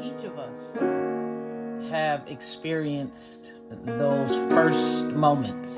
Each of us have experienced those first moments,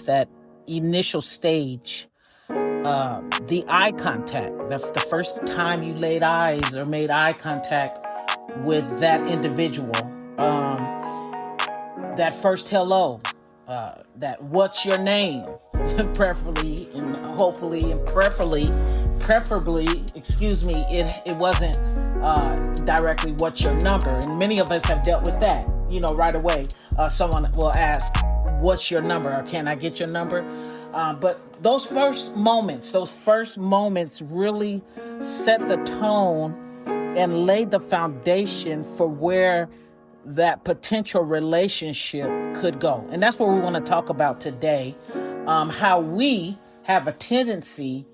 that initial stage, the eye contact, the first time you laid eyes or made eye contact with that individual, that first hello, that what's your name, preferably and hopefully and preferably, it wasn't directly what's your number. And many of us have dealt with that, right away. Someone will ask, what's your number, or can I get your number? But those first moments really set the tone and laid the foundation for where that potential relationship could go. And that's what we want to talk about today. How we have a tendency,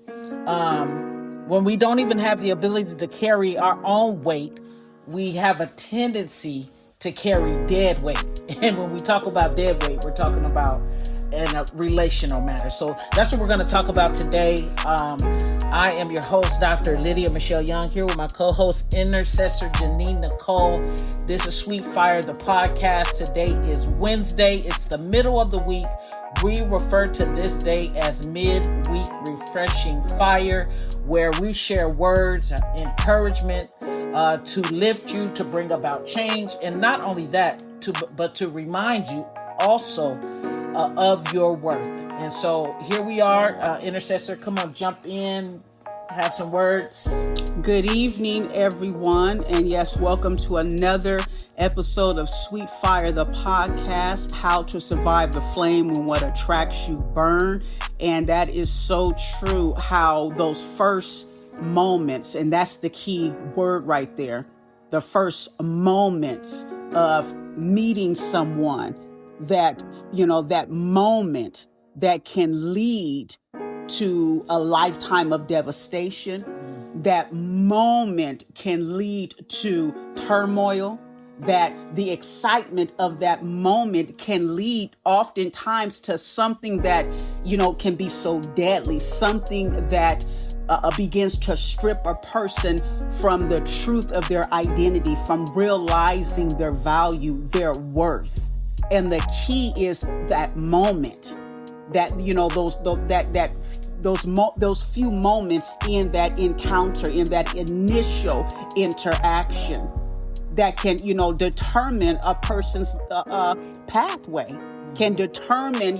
when we don't even have the ability to carry our own weight, we have a tendency to carry dead weight. And when we talk about dead weight, we're talking about in a relational matter. So that's what we're going to talk about today. I am your host, Dr. Lydia Michelle Young, here with my co-host, Intercessor Janine Nicole. This is Sweet Fire, the podcast. Today is Wednesday. It's the middle of the week. We refer to this day as Midweek Refreshing Fire, where we share words, encouragement to lift you, to bring about change. And not only that, but to remind you also of your worth. And so here we are, Intercessor, come on, jump in, have some words. Good evening, everyone. And yes, welcome to another episode of Sweet Fire, the podcast, how to survive the flame when what attracts you burn. And that is so true, how those first moments, and that's the key word right there, the first moments of meeting someone, that moment that can lead to a lifetime of devastation. That moment can lead to turmoil. That the excitement of that moment can lead oftentimes to something that, can be so deadly, something that begins to strip a person from the truth of their identity, from realizing their value, their worth. And the key is that moment, that those few moments in that encounter, in that initial interaction, that can determine a person's pathway, can determine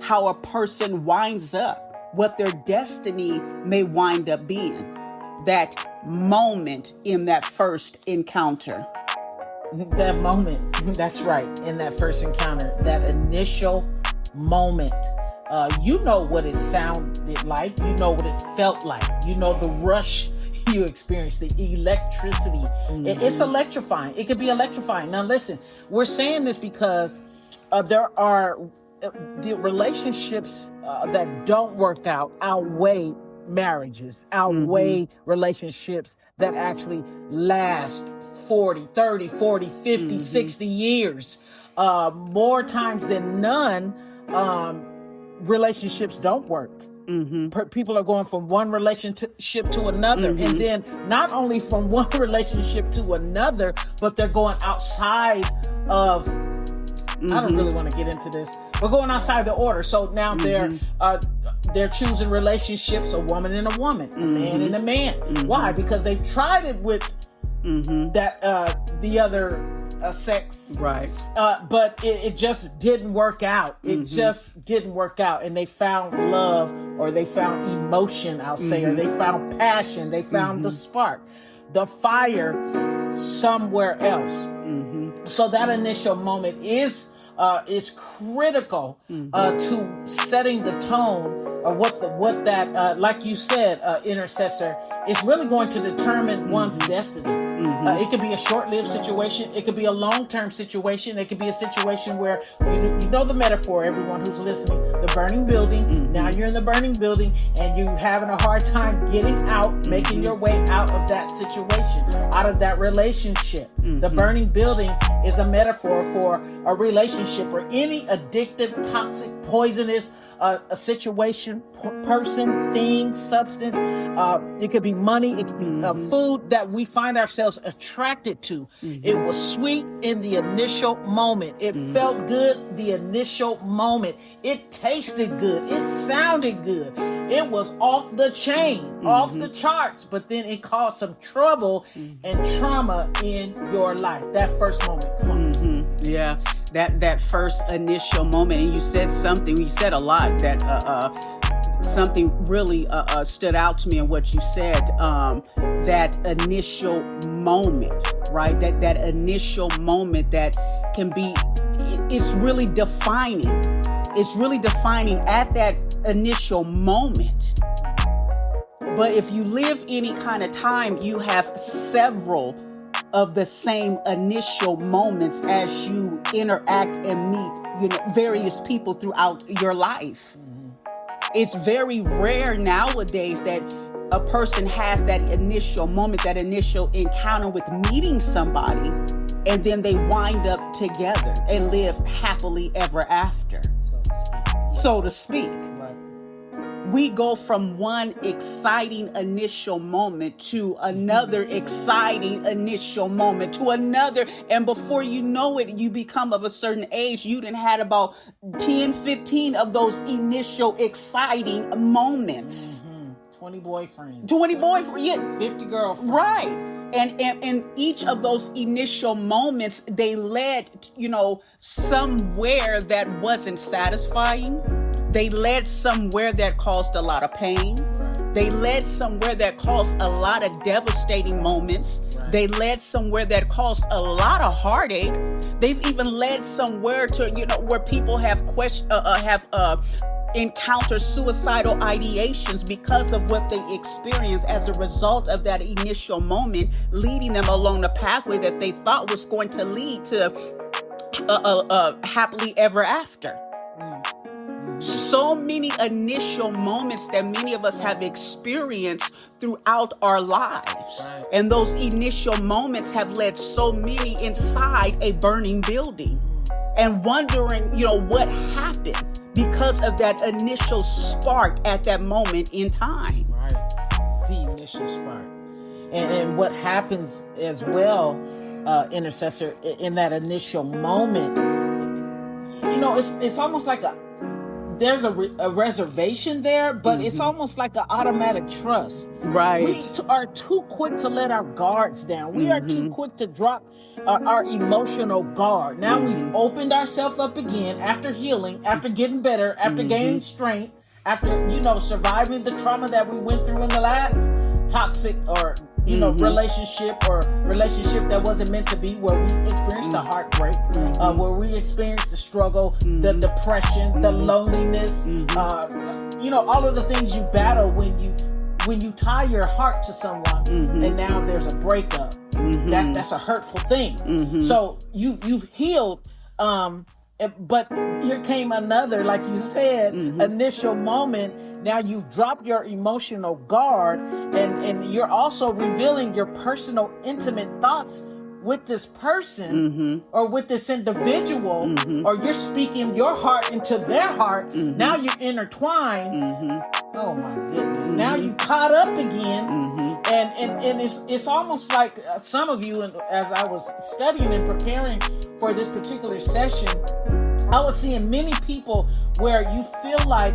how a person winds up, what their destiny may wind up being. That moment in that first encounter. That moment, that's right, in that first encounter, that initial moment, what it sounded like, what it felt like, the rush you experienced, the electricity. It's electrifying. It could be electrifying. Now listen, we're saying this because there are the relationships that don't work out outweigh marriages, outweigh relationships that actually last 40, 30, 40, 50, 60 years. More times than none, relationships don't work. People are going from one relationship to another. And then not only from one relationship to another, but they're going outside of, I don't really want to get into this, but going outside the order. So now they're choosing relationships, a woman and a woman, a man and a man. Why? Because they've tried it with that the other sex, right? But it just didn't work out. It just didn't work out, and they found love, or they found emotion, I'll say, or they found passion. They found the spark, the fire somewhere else. So that initial moment is critical to setting the tone, or what that like you said, Intercessor, is really going to determine one's destiny. It could be a short-lived situation. It could be a long-term situation. It could be a situation where, you know the metaphor, everyone who's listening, the burning building. Now you're in the burning building and you're having a hard time getting out, making your way out of that situation, out of that relationship. The burning building is a metaphor for a relationship or any addictive, toxic, poisonous a situation person, thing, substance. It could be money. It could be food that we find ourselves attracted to. It was sweet in the initial moment. It felt good the initial moment. It tasted good. It sounded good. It was off the chain, off the charts, but then it caused some trouble and trauma in your life. That first moment. Come on. Yeah. That first initial moment, and you said a lot that something really stood out to me in what you said. That initial moment, right? That initial moment that can be, it's really defining. It's really defining at that initial moment. But if you live any kind of time, you have several of the same initial moments as you interact and meet, various people throughout your life. It's very rare nowadays that a person has that initial moment, that initial encounter with meeting somebody, and then they wind up together and live happily ever after, so to speak. We go from one exciting initial moment to another exciting initial moment to another. And before you know it, you become of a certain age. You done had about 10, 15 of those initial exciting moments. 20 boyfriends. 20 boyfriends. Yeah. 50 girlfriends. Right. And each of those initial moments, they led, somewhere that wasn't satisfying. They led somewhere that caused a lot of pain. They led somewhere that caused a lot of devastating moments. Right. They led somewhere that caused a lot of heartache. They've even led somewhere to, where people have encountered suicidal ideations because of what they experienced as a result of that initial moment, leading them along the pathway that they thought was going to lead to happily ever after. So many initial moments that many of us have experienced throughout our lives. Right. And those initial moments have led so many inside a burning building and wondering, what happened because of that initial spark at that moment in time. Right. The initial spark. And what happens as well, intercessor, in that initial moment, it's almost like there's a reservation there, but it's almost like an automatic trust. Right. We are too quick to let our guards down. We are too quick to drop our emotional guard. Now we've opened ourselves up again after healing, after getting better, after gaining strength, after, surviving the trauma that we went through in the last toxic or relationship that wasn't meant to be, where we experienced the heartbreak, where we experienced the struggle, the depression, the loneliness, all of the things you battle when you tie your heart to someone, and now there's a breakup. That's a hurtful thing. So you've healed, but here came another, like you said, initial moment. Now you've dropped your emotional guard, and you're also revealing your personal, intimate thoughts with this person or with this individual, or you're speaking your heart into their heart. Now you're intertwined. Oh my goodness. Now you caught up again. And it's almost like some of you, and as I was studying and preparing for this particular session, I was seeing many people where you feel like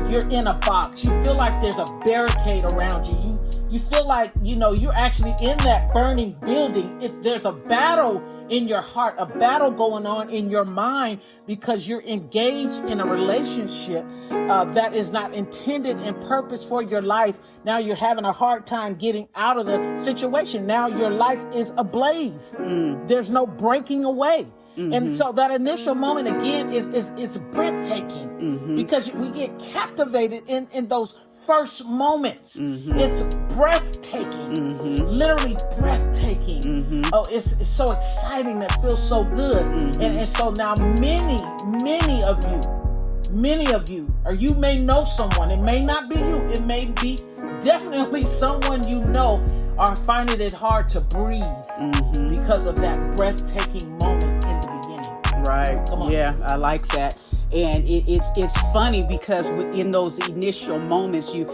you're in a box. You feel like there's a barricade around you. You feel like, you're actually in that burning building. There's a battle in your heart, a battle going on in your mind, because you're engaged in a relationship that is not intended and purpose for your life. Now you're having a hard time getting out of the situation. Now your life is ablaze. There's no breaking away. And so that initial moment again is breathtaking, because we get captivated in those first moments. It's breathtaking, literally breathtaking. Oh, it's so exciting. It feels so good. And so now many of you, or you may know someone, it may not be you, it may be definitely someone are finding it hard to breathe because of that breathtaking moment in the beginning. Right. Come on. Yeah, I like that. And it's funny because in those initial moments, you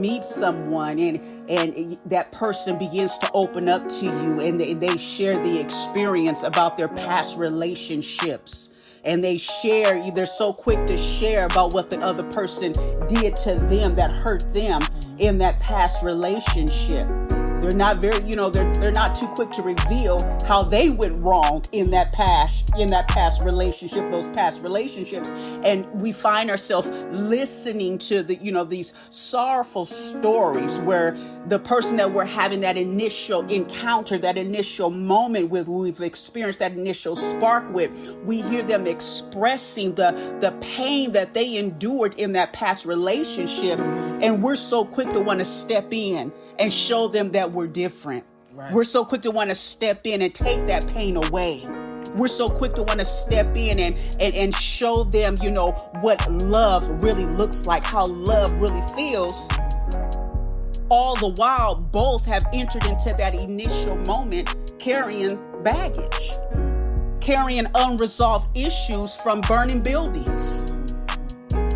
meet someone and that person begins to open up to you, and they share the experience about their past relationships. And they're so quick to share about what the other person did to them that hurt them in that past relationship. They're not very, they're not too quick to reveal how they went wrong in that past relationship, those past relationships. And we find ourselves listening to these sorrowful stories where the person that we're having that initial encounter, that initial moment with, we've experienced that initial spark with, we hear them expressing the pain that they endured in that past relationship. And we're so quick to want to step in and show them that we're different. Right. We're so quick to want to step in and take that pain away. We're so quick to want to step in and show them, what love really looks like, how love really feels. All the while, both have entered into that initial moment carrying baggage, carrying unresolved issues from burning buildings.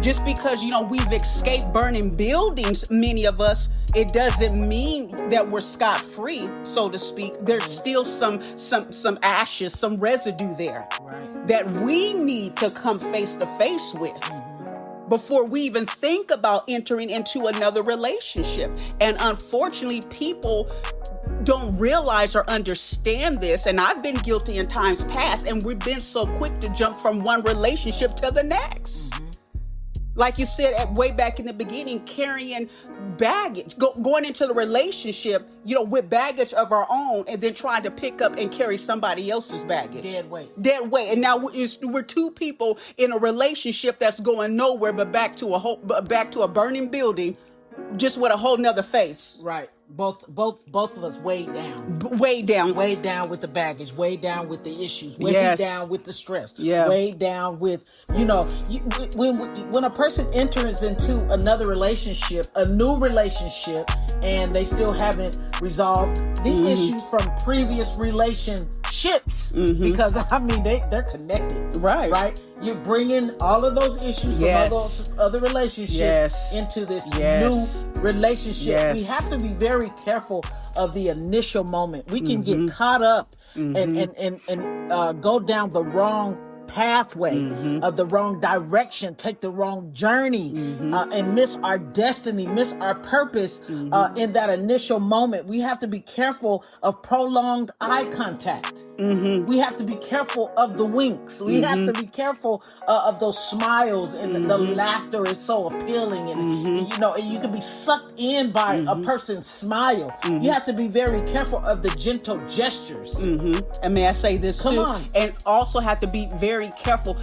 Just because, we've escaped burning buildings, many of us, it doesn't mean that we're scot-free, so to speak. There's still some ashes, some residue there, right, that we need to come face to face with before we even think about entering into another relationship. And unfortunately, people don't realize or understand this. And I've been guilty in times past, and we've been so quick to jump from one relationship to the next. Like you said, way back in the beginning, carrying baggage, going into the relationship, with baggage of our own, and then trying to pick up and carry somebody else's baggage. Dead weight. And now we're two people in a relationship that's going nowhere but back to a burning building, just with a whole nother face. Right. Both of us weighed down. Weighed down with the baggage, weighed down with the issues, weighed down with the stress, weighed down with, when a person enters into another relationship, a new relationship, and they still haven't resolved the issues from previous relationships, because they're connected, right? You're bringing all of those issues from all those other relationships into this new relationship. We have to be very careful of the initial moment. We can get caught up and go down the wrong pathway, of the wrong direction, take the wrong journey, and miss our destiny, miss our purpose in that initial moment. We have to be careful of prolonged eye contact. We have to be careful of the winks. We have to be careful of those smiles, and the laughter is so appealing, and you can be sucked in by a person's smile. You have to be very careful of the gentle gestures. And may I say this too? And also have to be very careful.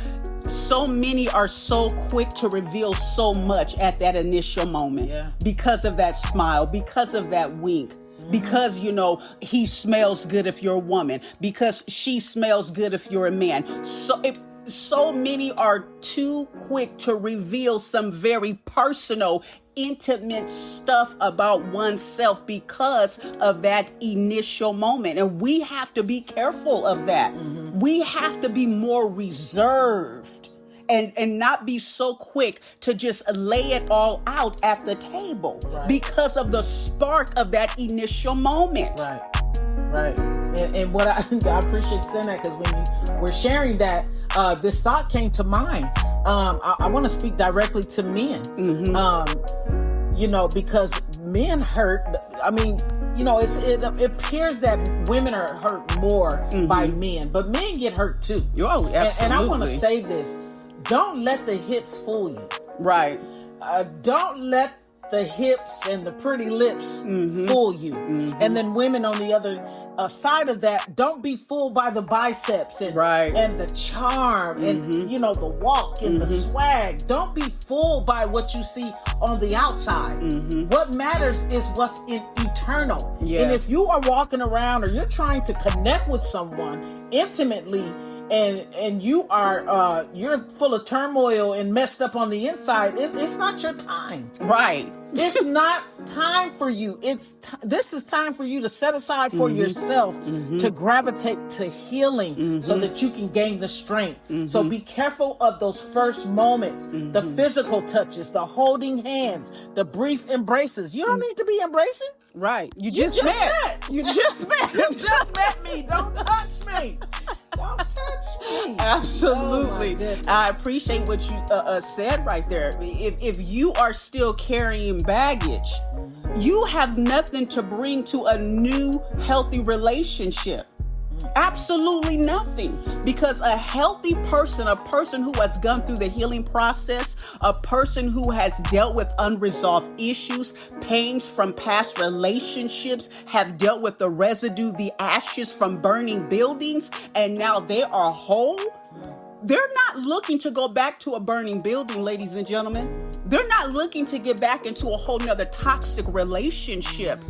So many are so quick to reveal so much at that initial moment because of that smile, because of that wink. Because, he smells good if you're a woman, because she smells good if you're a man. So many are too quick to reveal some very personal, intimate stuff about oneself because of that initial moment. And we have to be careful of that. We have to be more reserved and not be so quick to just lay it all out at the table because of the spark of that initial moment. Right. And what I appreciate saying that, because when you were sharing that, this thought came to mind. I want to speak directly to men. Because men hurt. It appears that women are hurt more by men, but men get hurt too. Absolutely. And I want to say this. Don't let the hips fool you. Right. Don't let the hips and the pretty lips fool you. And then women on the other side of that, don't be fooled by the biceps and the charm and the walk and the swag. Don't be fooled by what you see on the outside. What matters is what's eternal. And if you are walking around or you're trying to connect with someone intimately, and you are you're full of turmoil and messed up on the inside, it's not your time. Right. It's not time for you. This is time for you to set aside for yourself to gravitate to healing so that you can gain the strength. So be careful of those first moments, the physical touches, the holding hands, the brief embraces. You don't need to be embracing. Right. You just met. You just met. You just met me. Don't touch me. Don't touch me. Absolutely. Oh, I appreciate what you said right there. If you are still carrying baggage, you have nothing to bring to a new healthy relationship. Absolutely nothing. Because a healthy person, a person who has gone through the healing process, a person who has dealt with unresolved issues, pains from past relationships, have dealt with the residue, the ashes from burning buildings, and now they are whole. They're not looking to go back to a burning building, ladies and gentlemen. They're not looking to get back into a whole nother toxic relationship.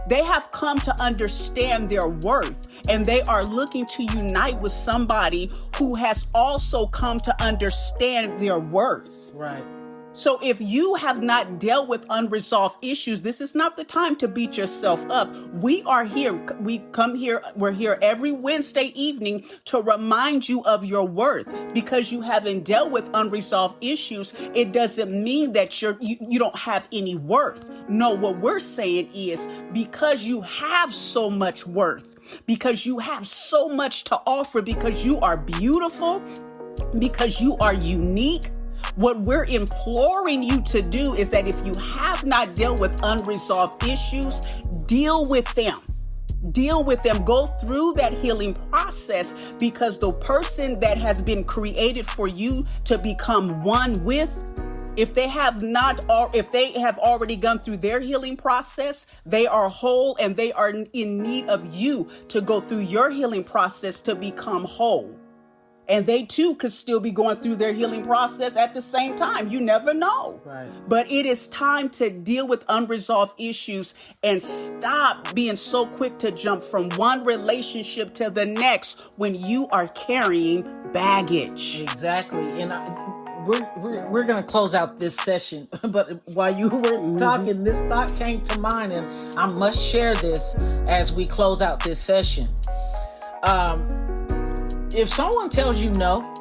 They have come to understand their worth, and they are looking to unite with somebody who has also come to understand their worth. Right. So if you have not dealt with unresolved issues, this is not the time to beat yourself up. We are here. We're here every Wednesday evening to remind you of your worth. Because you haven't dealt with unresolved issues, it doesn't mean that you don't have any worth. No, what we're saying is because you have so much worth, because you have so much to offer, because you are beautiful, because you are unique, what we're imploring you to do is that if you have not dealt with unresolved issues, deal with them. Deal with them. Go through that healing process, because the person that has been created for you to become one with, if they have already gone through their healing process, they are whole, and they are in need of you to go through your healing process to become whole. And they too could still be going through their healing process at the same time. You never know. Right. But it is time to deal with unresolved issues and stop being so quick to jump from one relationship to the next when you are carrying baggage. Exactly. And we're going to close out this session. But while you were talking, this thought came to mind, and I must share this as we close out this session. If someone tells you no,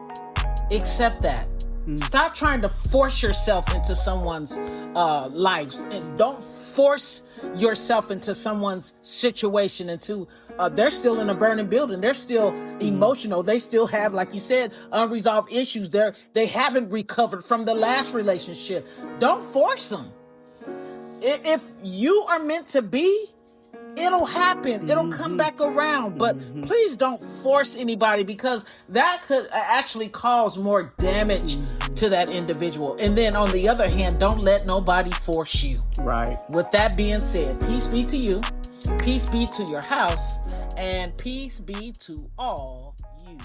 accept that. Stop trying to force yourself into someone's lives. Don't force yourself into someone's situation. They're still in a burning building. They're still emotional. They still have, like you said, unresolved issues. They haven't recovered from the last relationship. Don't force them. If you are meant to be, it'll happen. It'll come back around. But please don't force anybody, because that could actually cause more damage to that individual. And then on the other hand, don't let nobody force you. Right. With that being said, peace be to you, peace be to your house, and peace be to all you